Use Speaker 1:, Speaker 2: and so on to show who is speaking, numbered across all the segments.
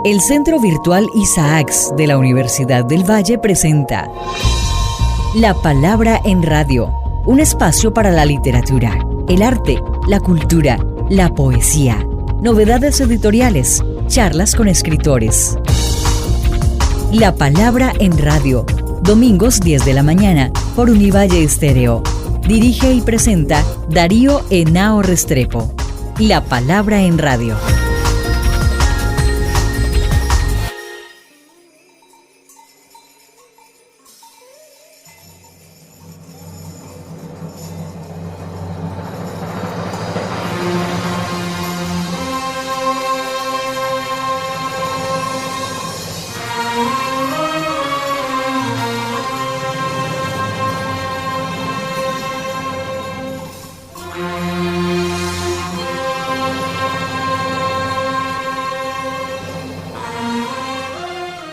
Speaker 1: El Centro Virtual Isaacs de la Universidad del Valle presenta La Palabra en Radio, un espacio para la literatura, el arte, la cultura, la poesía, novedades editoriales, charlas con escritores. La Palabra en Radio, domingos 10 de la mañana por Univalle Estéreo. Dirige y presenta Darío Henao Restrepo. La Palabra en Radio.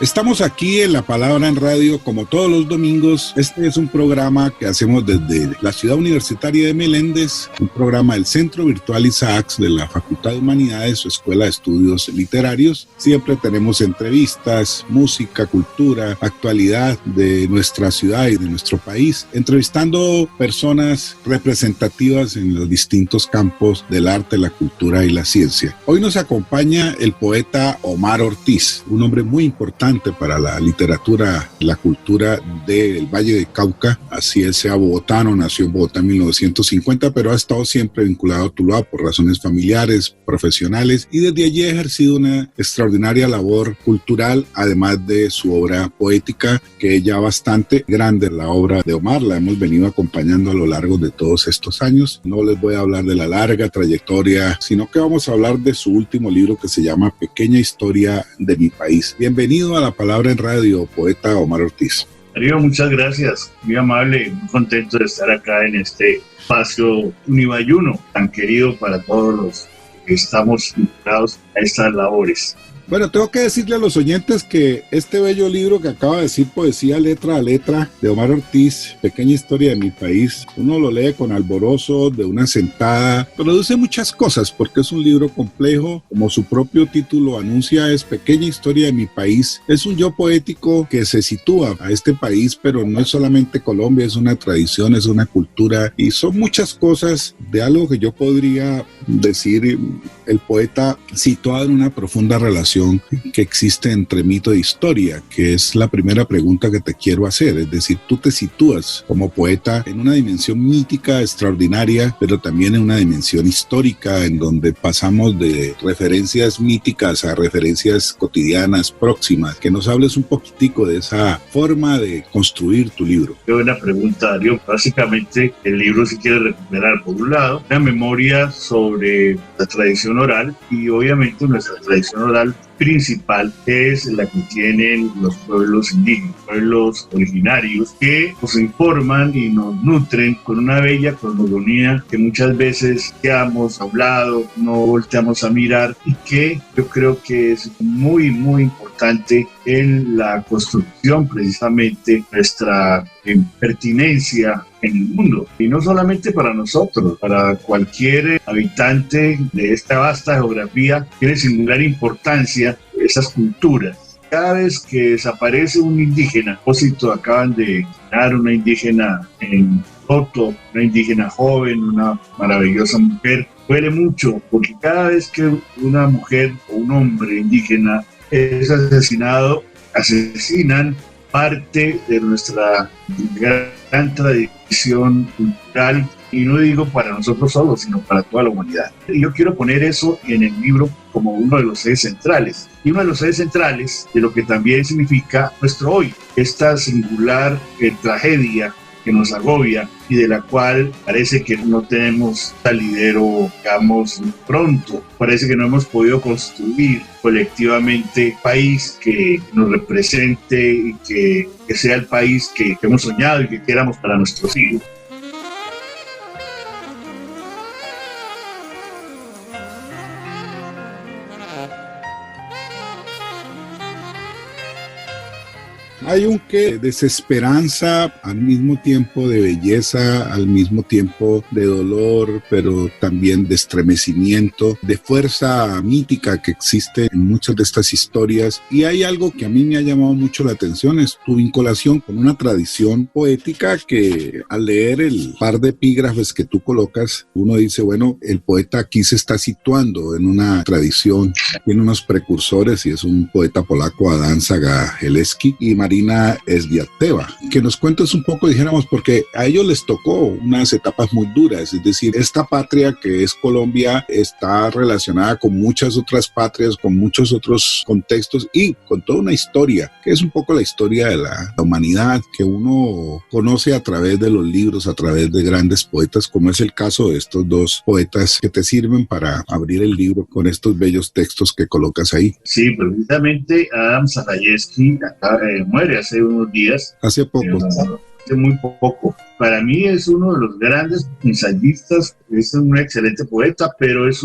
Speaker 2: Estamos aquí en La Palabra en Radio como todos los domingos. Este es un programa que hacemos desde la ciudad universitaria de Meléndez, un programa del Centro Virtual Isaacs de la Facultad de Humanidades o Escuela de Estudios Literarios. Siempre tenemos entrevistas, música, cultura, actualidad de nuestra ciudad y de nuestro país, entrevistando personas representativas en los distintos campos del arte, la cultura y la ciencia. Hoy nos acompaña el poeta Omar Ortiz, un hombre muy importante para la literatura, la cultura del Valle de Cauca. Así es, sea bogotano, nació en Bogotá en 1950, pero ha estado siempre vinculado a Tuluá por razones familiares, profesionales, y desde allí ha ejercido una extraordinaria labor cultural, además de su obra poética, que es ya bastante grande. La obra de Omar la hemos venido acompañando a lo largo de todos estos años. No les voy a hablar de la larga trayectoria, sino que vamos a hablar de su último libro que se llama Pequeña Historia de mi País. Bienvenido a La Palabra en Radio, poeta Omar Ortiz.
Speaker 3: Darío, muchas gracias, muy amable, muy contento de estar acá en este espacio univalluno tan querido para todos los que estamos vinculados a estas labores.
Speaker 2: Bueno, tengo que decirle a los oyentes que este bello libro que acaba de decir poesía letra a letra de Omar Ortiz, Pequeña Historia de mi País, uno lo lee con alborozo de una sentada, produce muchas cosas porque es un libro complejo, como su propio título anuncia, es Pequeña Historia de mi País. Es un yo poético que se sitúa a este país, pero no es solamente Colombia, es una tradición, es una cultura y son muchas cosas de algo que yo podría decir el poeta situado en una profunda relación que existe entre mito e historia, que es la primera pregunta que te quiero hacer. Es decir, tú te sitúas como poeta en una dimensión mítica extraordinaria, pero también en una dimensión histórica, en donde pasamos de referencias míticas a referencias cotidianas próximas. Que nos hables un poquitico de esa forma de construir tu libro.
Speaker 3: Qué buena pregunta, Darío. Básicamente, el libro se quiere recuperar, por un lado, una memoria sobre la tradición oral, y obviamente nuestra tradición oral principal es la que tienen los pueblos indígenas, pueblos originarios, que nos informan y nos nutren con una bella cosmogonía que muchas veces quedamos a un lado, no volteamos a mirar, y que yo creo que es muy, muy importante en la construcción precisamente nuestra pertinencia en el mundo, y no solamente para nosotros, para cualquier habitante de esta vasta geografía. Tiene singular importancia esas culturas. Cada vez que desaparece un indígena, a propósito, acaban de dar una indígena en Toto, una indígena joven, una maravillosa mujer, duele mucho, porque cada vez que una mujer o un hombre indígena es asesinado, asesinan parte de nuestra gran tradición cultural, y no digo para nosotros solos, sino para toda la humanidad. Y yo quiero poner eso en el libro como uno de los ejes centrales, y uno de los ejes centrales de lo que también significa nuestro hoy, esta singular tragedia que nos agobia y de la cual parece que no tenemos salidero, digamos, pronto. Parece que no hemos podido construir colectivamente país que nos represente y que sea el país que hemos soñado y que queramos para nuestros hijos.
Speaker 2: Hay un qué de desesperanza, al mismo tiempo de belleza, al mismo tiempo de dolor, pero también de estremecimiento, de fuerza mítica que existe en muchas de estas historias. Y hay algo que a mí me ha llamado mucho la atención, es tu vinculación con una tradición poética que al leer el par de epígrafes que tú colocas, uno dice, bueno, el poeta aquí se está situando en una tradición, tiene unos precursores y es un poeta polaco, Adam Zagajewski y Marina Swiateva. Que nos cuentes un poco, dijéramos, porque a ellos les tocó unas etapas muy duras, es decir, esta patria que es Colombia está relacionada con muchas otras patrias, con muchos otros contextos y con toda una historia, que es un poco la historia de la humanidad que uno conoce a través de los libros, a través de grandes poetas, como es el caso de estos dos poetas que te sirven para abrir el libro con estos bellos textos que colocas ahí.
Speaker 3: Sí, precisamente Adam Zagajewski muere hace unos días.
Speaker 2: Hace poco.
Speaker 3: Hace muy poco. Para mí es uno de los grandes ensayistas, es un excelente poeta, pero es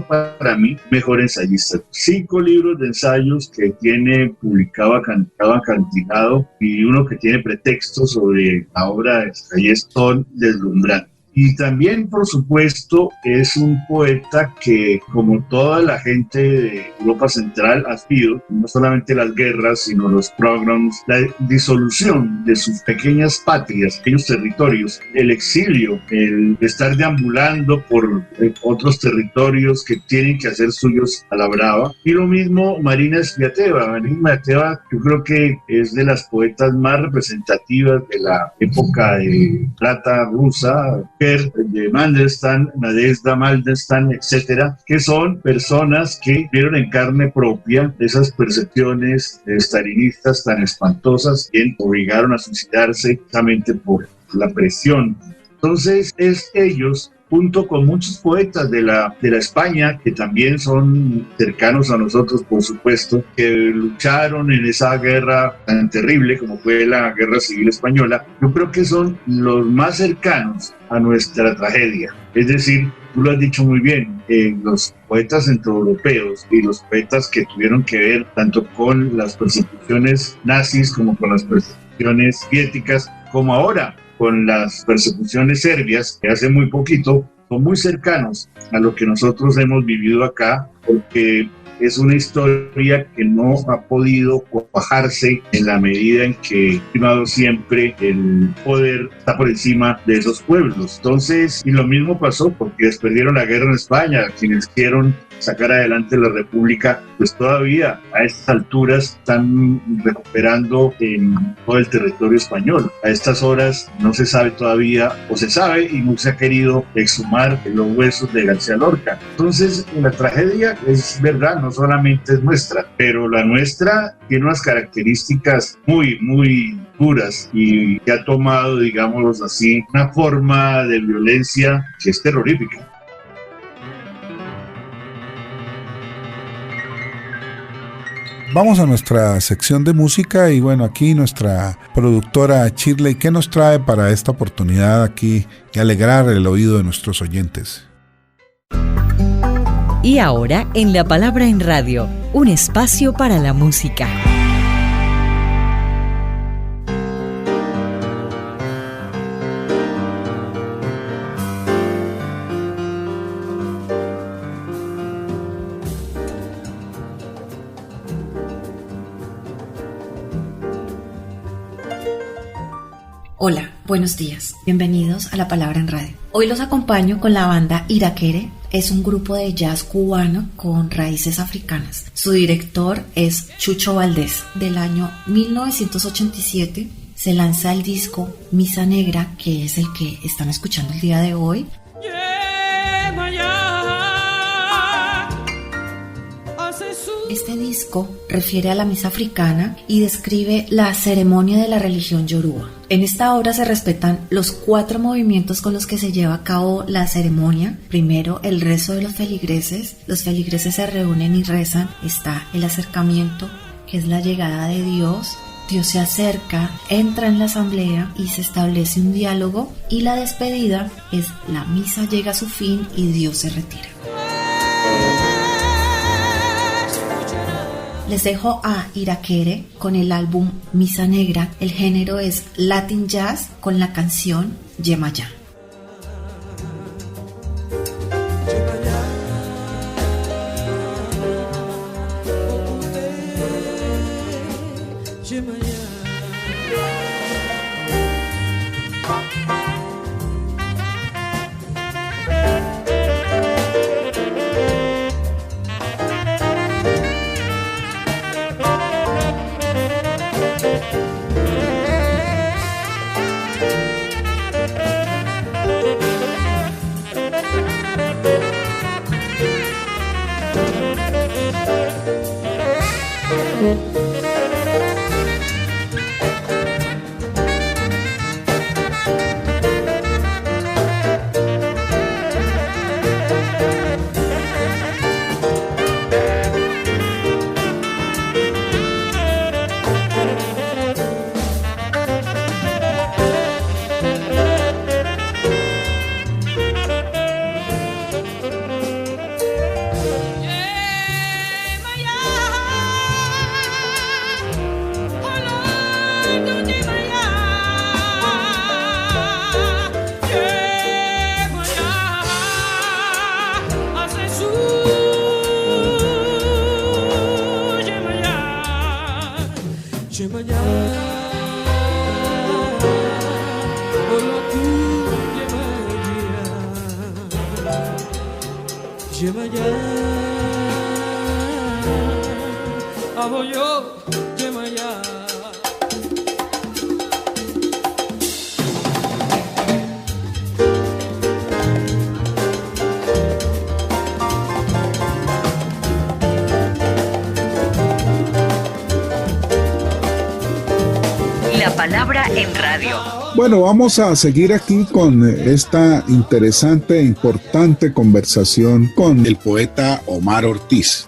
Speaker 3: para mí, mejor ensayista. 5 libros de ensayos que tiene publicado acantilado y uno que tiene pretextos sobre la obra de Zagajewski son deslumbrantes. Y también, por supuesto, es un poeta que, como toda la gente de Europa Central, ha sido no solamente las guerras, sino los pogroms, la disolución de sus pequeñas patrias, pequeños territorios, el exilio, el estar deambulando por otros territorios que tienen que hacer suyos a la brava. Y lo mismo Marina Swiateva. Marina Swiateva, yo creo que es de las poetas más representativas de la época de plata rusa, de Mandelstam, Nadezhda Mandelstam, etcétera, que son personas que vieron en carne propia esas percepciones stalinistas tan espantosas y obligaron a suicidarse precisamente por la presión. Entonces, ellos, junto con muchos poetas de la España, que también son cercanos a nosotros, por supuesto, que lucharon en esa guerra tan terrible como fue la Guerra Civil Española, yo creo que son los más cercanos a nuestra tragedia. Es decir, tú lo has dicho muy bien, los poetas centroeuropeos y los poetas que tuvieron que ver tanto con las persecuciones nazis como con las persecuciones soviéticas, como ahora con las persecuciones serbias, que hace muy poquito, son muy cercanos a lo que nosotros hemos vivido acá, porque es una historia que no ha podido cuajarse en la medida en que, primado siempre, el poder está por encima de esos pueblos. Entonces, y lo mismo pasó porque les perdieron la guerra en España, quienes quisieron sacar adelante la República, pues todavía a estas alturas están recuperando en todo el territorio español. A estas horas no se sabe todavía, o se sabe y no se ha querido exhumar los huesos de García Lorca. Entonces, la tragedia es verdad, no solamente es nuestra, pero la nuestra tiene unas características muy, muy duras y que ha tomado, digámoslo así, una forma de violencia que es terrorífica.
Speaker 4: Vamos a nuestra sección de música y bueno, aquí nuestra productora Shirley, ¿qué nos trae para esta oportunidad aquí y alegrar el oído de nuestros oyentes?
Speaker 1: Y ahora, en La Palabra en Radio, un espacio para la música.
Speaker 5: Hola, buenos días. Bienvenidos a La Palabra en Radio. Hoy los acompaño con la banda Irakere. Es un grupo de jazz cubano con raíces africanas. Su director es Chucho Valdés. Del año 1987 se lanza el disco Misa Negra, que es el que están escuchando el día de hoy. Este disco refiere a la misa africana y describe la ceremonia de la religión yoruba. En esta obra se respetan los 4 movimientos con los que se lleva a cabo la ceremonia. Primero, el rezo de los feligreses. Los feligreses se reúnen y rezan. Está el acercamiento, que es la llegada de Dios. Dios se acerca, entra en la asamblea y se establece un diálogo. Y la despedida es la misa llega a su fin y Dios se retira. Les dejo a Irakere con el álbum Misa Negra. El género es Latin Jazz con la canción Yemayá.
Speaker 1: La palabra en radio.
Speaker 2: Bueno, vamos a seguir aquí con esta interesante e importante conversación con el poeta Omar Ortiz.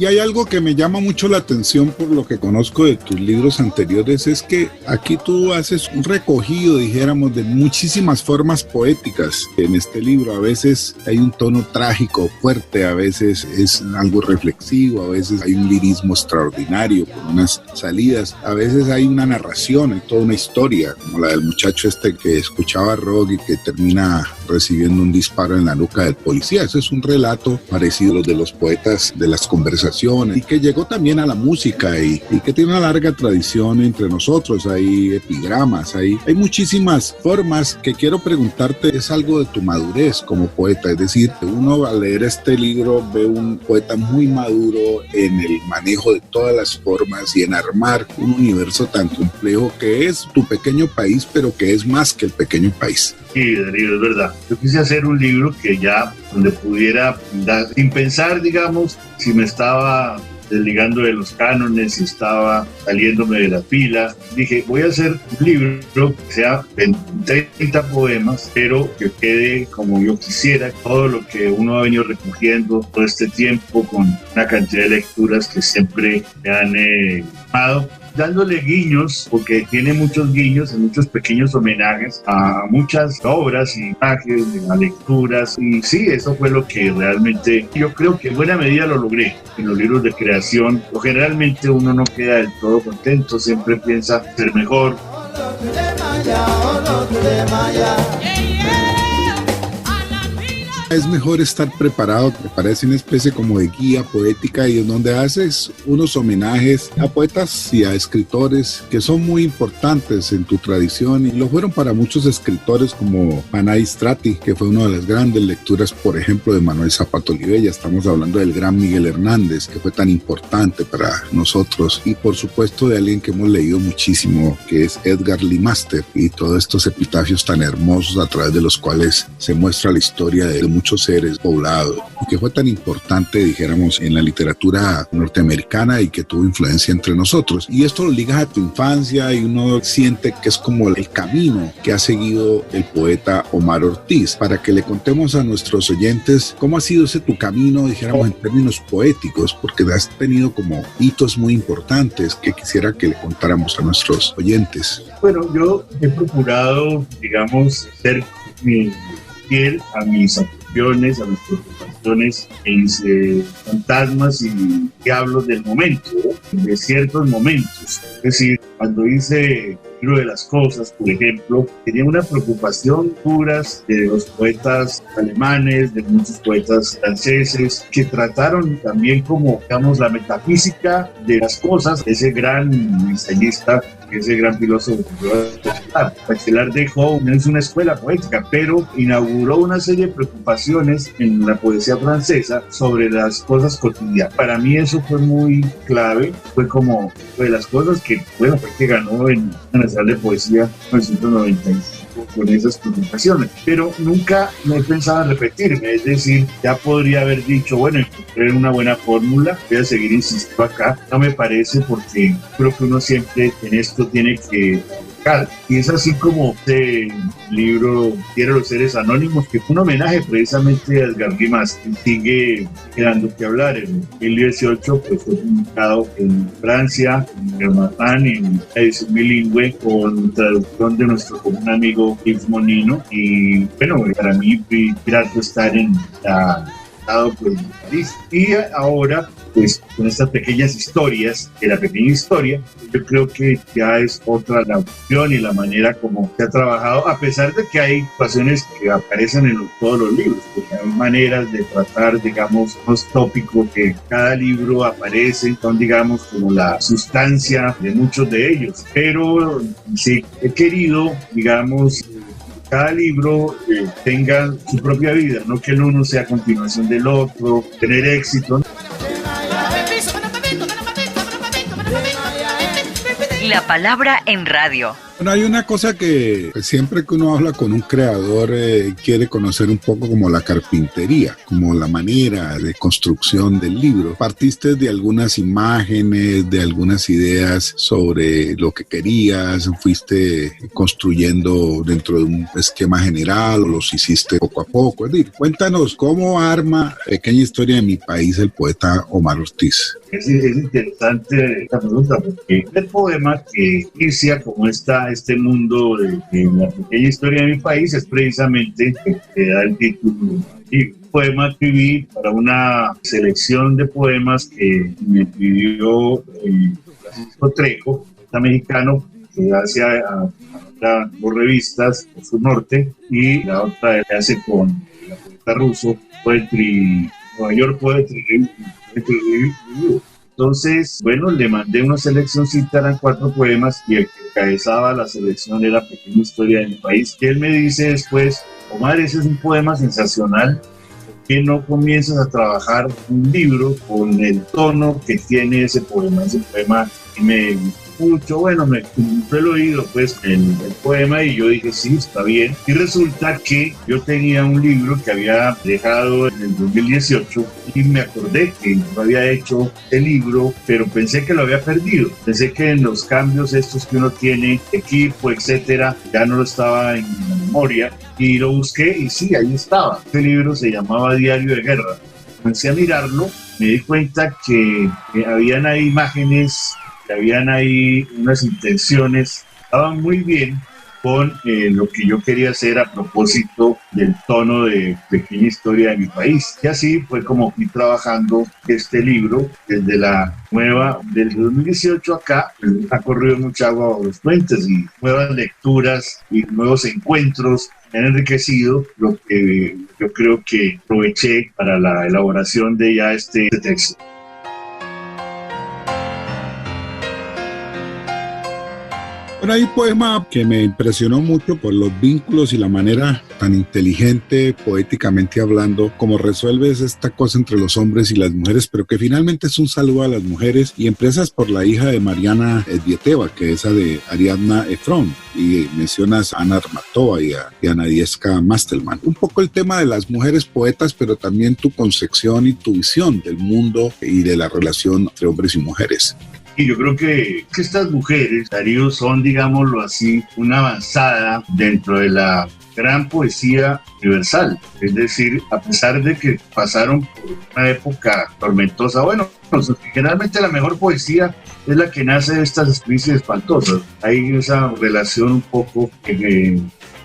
Speaker 2: Y hay algo que me llama mucho la atención por lo que conozco de tus libros anteriores, es que aquí tú haces un recogido, dijéramos, de muchísimas formas poéticas en este libro. A veces hay un tono trágico fuerte, a veces es algo reflexivo, a veces hay un lirismo extraordinario con unas salidas, a veces hay una narración, hay toda una historia, como la del muchacho este que escuchaba rock y que termina recibiendo un disparo en la nuca del policía. Ese es un relato parecido a los de los poetas de las conversaciones y que llegó también a la música y que tiene una larga tradición entre nosotros. Hay epigramas, hay muchísimas formas que quiero preguntarte. Es algo de tu madurez como poeta, es decir, uno al leer este libro ve un poeta muy maduro en el manejo de todas las formas y en armar un universo tan complejo que es tu pequeño país, pero que es más que el pequeño país.
Speaker 3: Sí, Darío, es verdad. Yo quise hacer un libro que ya donde pudiera dar, sin pensar, digamos, si me estaba desligando de los cánones, si estaba saliéndome de la fila. Dije, voy a hacer un libro que sea de 30 poemas, pero que quede como yo quisiera, todo lo que uno ha venido recogiendo todo este tiempo con una cantidad de lecturas que siempre me han amado, dándole guiños, porque tiene muchos guiños, muchos pequeños homenajes a muchas obras y imágenes, a lecturas, y sí, eso fue lo que realmente yo creo que en buena medida lo logré en los libros de creación. O generalmente uno no queda del todo contento, siempre piensa ser mejor.
Speaker 2: Es mejor estar preparado, me parece una especie como de guía poética y en donde haces unos homenajes a poetas y a escritores que son muy importantes en tu tradición y lo fueron para muchos escritores como Panay Strati, que fue una de las grandes lecturas, por ejemplo, de Manuel Zapata Olivella. Estamos hablando del gran Miguel Hernández, que fue tan importante para nosotros, y por supuesto de alguien que hemos leído muchísimo, que es Edgar Lee Master, y todos estos epitafios tan hermosos a través de los cuales se muestra la historia de muchos seres poblados, y que fue tan importante, dijéramos, en la literatura norteamericana y que tuvo influencia entre nosotros. Y esto lo ligas a tu infancia y uno siente que es como el camino que ha seguido el poeta Omar Ortiz. Para que le contemos a nuestros oyentes cómo ha sido ese tu camino, dijéramos, en términos poéticos, porque has tenido como hitos muy importantes que quisiera que le contáramos a nuestros oyentes.
Speaker 3: Bueno, yo he procurado, digamos, ser fiel a mis emociones, a las preocupaciones, fantasmas y diablos del momento, ¿no? De ciertos momentos. Es decir, cuando hice el libro de las cosas, por ejemplo, tenía una preocupación puras de los poetas alemanes, de muchos poetas franceses, que trataron también como, digamos, la metafísica de las cosas, ese gran ensayista, ese gran filósofo. Bachelard dejó, no es una escuela poética, pero inauguró una serie de preocupaciones en la poesía francesa sobre las cosas cotidianas. Para mí eso fue muy clave, fue como de las cosas que, bueno, fue que ganó en la Nacional de Poesía en 1995 con esas preocupaciones, pero nunca me pensaba en repetirme, es decir, ya podría haber dicho, bueno, encontré una buena fórmula, voy a seguir insistiendo acá, no me parece, porque creo que uno siempre en esto tiene que buscar, y es así como este libro Quiero los seres anónimos, que fue un homenaje precisamente a Edgar Guimás, que sigue quedando que hablar. En 2018 pues fue publicado en Francia, en Germantan, en edición bilingüe, con traducción de nuestro común amigo Yves Monino, y bueno, para mí fue grato estar en París. Y ahora, pues con estas pequeñas historias, de la pequeña historia, yo creo que ya es otra la opción y la manera como se ha trabajado, a pesar de que hay situaciones que aparecen en todos los libros, porque hay maneras de tratar, digamos, los tópicos que cada libro aparece, son, digamos, como la sustancia de muchos de ellos, pero sí he querido, digamos, cada libro tenga su propia vida, no que el uno sea continuación del otro, tener éxito.
Speaker 1: La palabra en radio.
Speaker 2: Bueno, hay una cosa que siempre que uno habla con un creador quiere conocer un poco como la carpintería, como la manera de construcción del libro. Partiste de algunas imágenes, de algunas ideas sobre lo que querías, fuiste construyendo dentro de un esquema general o los hiciste poco a poco. Es decir, cuéntanos cómo arma Pequeña Historia de mi País el poeta Omar Ortiz.
Speaker 3: Es interesante esta pregunta, porque el poema que inicia como este mundo de la pequeña historia de mi país es precisamente el que da el título. Y un poema que escribí para una selección de poemas que me pidió Francisco Trejo, poeta mexicano, que hace a dos revistas, Sur Norte, y la otra que hace con la poeta ruso, Nueva York Poetry Review. Entonces, bueno, le mandé una seleccioncita, eran 4 poemas, y el que encabezaba la selección era Pequeña Historia de mi País. Y él me dice después, Omar, ese es un poema sensacional, ¿por qué no comienzas a trabajar un libro con el tono que tiene ese poema? Ese poema me gustó mucho, bueno, me cumplió el oído pues el poema, y yo dije sí, está bien. Y resulta que yo tenía un libro que había dejado en el 2018 y me acordé que yo había hecho el libro, pero pensé que lo había perdido. Pensé que en los cambios estos que uno tiene, equipo, etcétera, ya no lo estaba en la memoria, y lo busqué y sí, ahí estaba. Este libro se llamaba Diario de Guerra. Comencé a mirarlo, me di cuenta que habían ahí imágenes, habían ahí unas intenciones, estaban muy bien con lo que yo quería hacer a propósito del tono de Pequeña Historia de mi País. Y así fue como fui trabajando este libro desde del 2018 acá. Ha corrido mucha agua bajo los puentes, y nuevas lecturas y nuevos encuentros han enriquecido lo que yo creo que aproveché para la elaboración de ya este texto.
Speaker 2: Bueno, hay un poema que me impresionó mucho por los vínculos y la manera tan inteligente, poéticamente hablando, como resuelves esta cosa entre los hombres y las mujeres, pero que finalmente es un saludo a las mujeres, y empiezas por la hija de Mariana Edvieteva, que es esa de Ariadna Efron, y mencionas a Ana Armatova y a Nadieska Mastelman. Un poco el tema de las mujeres poetas, pero también tu concepción y tu visión del mundo y de la relación entre hombres y mujeres.
Speaker 3: Y yo creo que estas mujeres, Darío, son, digámoslo así, una avanzada dentro de la gran poesía universal. Es decir, a pesar de que pasaron por una época tormentosa, bueno, generalmente la mejor poesía es la que nace de estas crisis espantosas. Hay esa relación un poco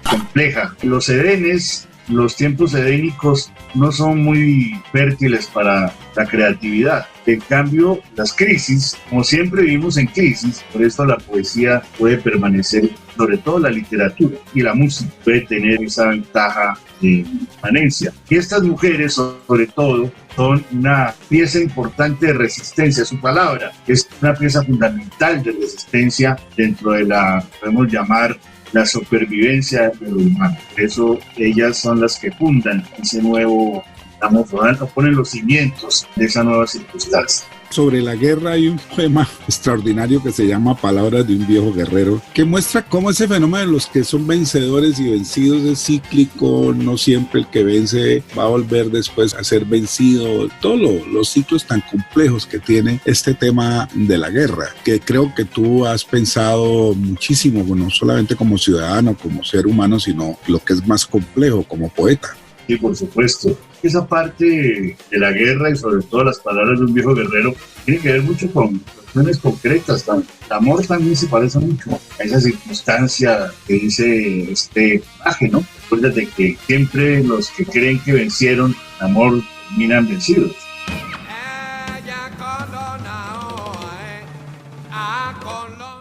Speaker 3: compleja. Los edenes los tiempos edénicos no son muy fértiles para la creatividad. En cambio, las crisis, como siempre vivimos en crisis, por eso la poesía puede permanecer, sobre todo la literatura y la música puede tener esa ventaja de permanencia. Y estas mujeres, sobre todo, son una pieza importante de resistencia. Su palabra es una pieza fundamental de resistencia dentro de la, podemos llamar, la supervivencia de lo humano. Por eso ellas son las que fundan ese nuevo, ponen los cimientos de esa nueva circunstancia.
Speaker 2: Sobre la guerra hay un poema extraordinario que se llama Palabras de un viejo guerrero, que muestra cómo ese fenómeno de los que son vencedores y vencidos es cíclico. No siempre el que vence va a volver después a ser vencido. Todos los ciclos tan complejos que tiene este tema de la guerra, que creo que tú has pensado muchísimo, no solamente como ciudadano, como ser humano, sino lo que es más complejo como poeta.
Speaker 3: Sí, por supuesto. Esa parte de la guerra y sobre todo las palabras de un viejo guerrero tiene que ver mucho con cuestiones concretas. El amor también se parece mucho a esa circunstancia que dice este pasaje, ¿no? Acuérdate que siempre los que creen que vencieron, el amor, terminan vencidos.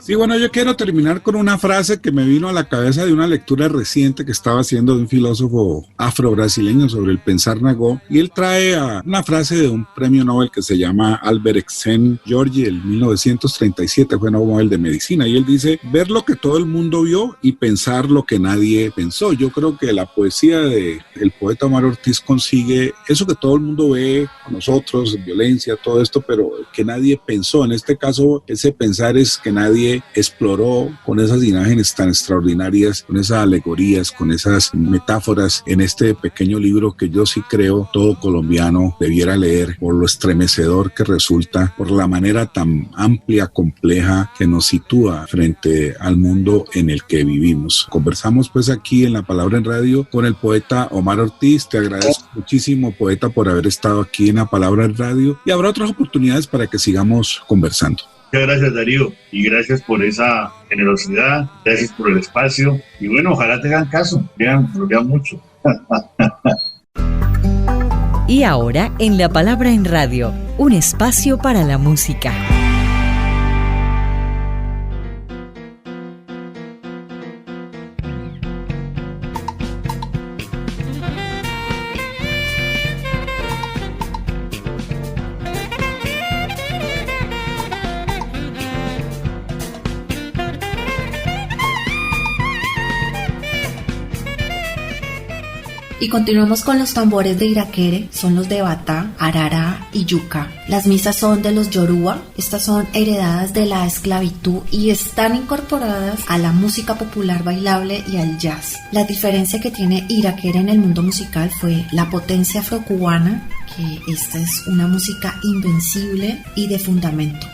Speaker 2: Sí, bueno, yo quiero terminar con una frase que me vino a la cabeza de una lectura reciente que estaba haciendo de un filósofo afro-brasileño sobre el pensar Nagó, y él trae una frase de un premio Nobel que se llama Albert Einstein Georgi, el 1937, fue Nobel de Medicina, y él dice: ver lo que todo el mundo vio y pensar lo que nadie pensó. Yo creo que la poesía del poeta Omar Ortiz consigue eso que todo el mundo ve con nosotros, violencia, todo esto, pero que nadie pensó. En este caso, ese pensar es que nadie exploró con esas imágenes tan extraordinarias, con esas alegorías, con esas metáforas en este pequeño libro que yo sí creo todo colombiano debiera leer por lo estremecedor que resulta, por la manera tan amplia, compleja que nos sitúa frente al mundo en el que vivimos. Conversamos pues aquí en La Palabra en Radio con el poeta Omar Ortiz. Te agradezco muchísimo, poeta, por haber estado aquí en La Palabra en Radio, y habrá otras oportunidades para que sigamos conversando.
Speaker 3: Muchas gracias, Darío, y gracias por esa generosidad, gracias por el espacio, y bueno, ojalá te hagan caso, lo vean mucho.
Speaker 1: Y ahora, en La Palabra en Radio, un espacio para la música.
Speaker 5: Y continuamos con los tambores de Irakere, son los de Batá, Arará y Yuca. Las misas son de los Yoruba, estas son heredadas de la esclavitud y están incorporadas a la música popular bailable y al jazz. La diferencia que tiene Irakere en el mundo musical fue la potencia afrocubana, que esta es una música invencible y de fundamento.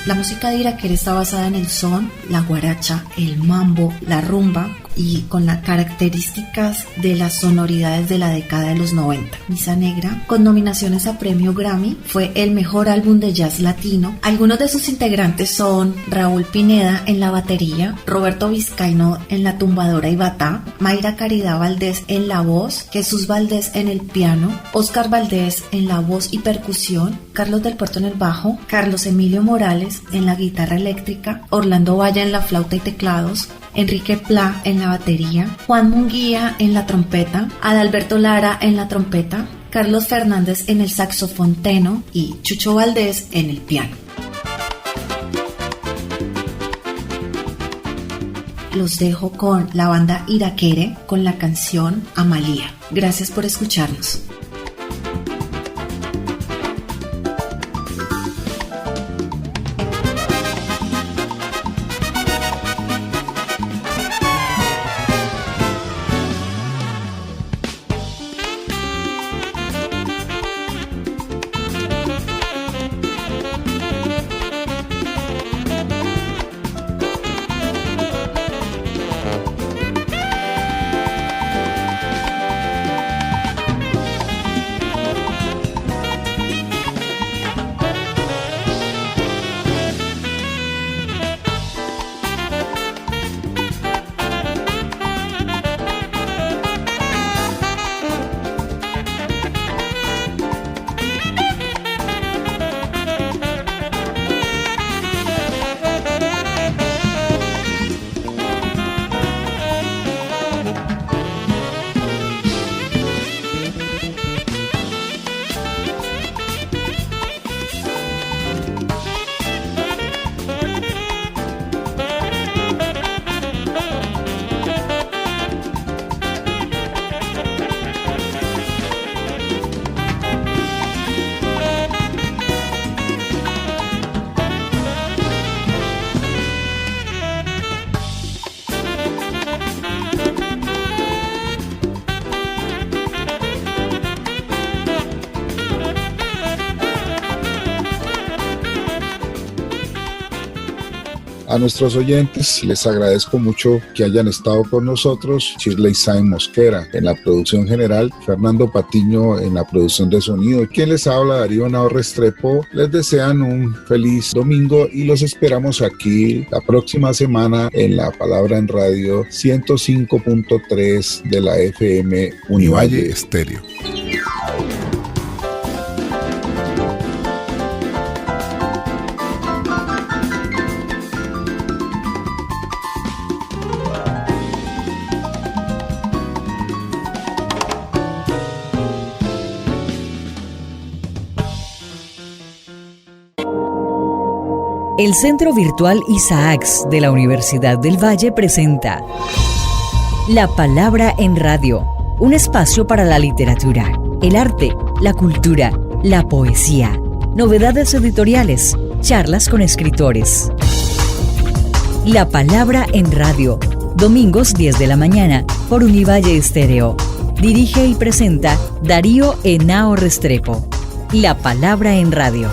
Speaker 5: La música de Irakere está basada en el son, la guaracha, el mambo, la rumba y con las características de las sonoridades de la década de los 90. Misa Negra, con nominaciones a premio Grammy, fue el mejor álbum de jazz latino. Algunos de sus integrantes son Raúl Pineda en la batería, Roberto Vizcaíno en la tumbadora y batá, Mayra Caridad Valdés en la voz, Jesús Valdés en el piano, Oscar Valdés en la voz y percusión, Carlos del Puerto en el bajo, Carlos Emilio Morales en la guitarra eléctrica, Orlando Valla en la flauta y teclados, Enrique Plá en la batería, Juan Munguía en la trompeta, Adalberto Lara en la trompeta, Carlos Fernández en el saxofón tenor y Chucho Valdés en el piano. Los dejo con la banda Irakere con la canción Amalía. Gracias por escucharnos.
Speaker 4: A nuestros oyentes les agradezco mucho que hayan estado con nosotros. Shirley Sáenz Mosquera en la producción general, Fernando Patiño en la producción de sonido. Quien les habla, Darío Henao Restrepo. Les desean un feliz domingo y los esperamos aquí la próxima semana en La Palabra en Radio 105.3 de la FM Univalle Estéreo.
Speaker 1: El Centro Virtual Isaacs de la Universidad del Valle presenta La Palabra en Radio, un espacio para la literatura, el arte, la cultura, la poesía, novedades editoriales, charlas con escritores. La Palabra en Radio, domingos 10 de la mañana por Univalle Estéreo. Dirige y presenta Darío Henao Restrepo. La Palabra en Radio.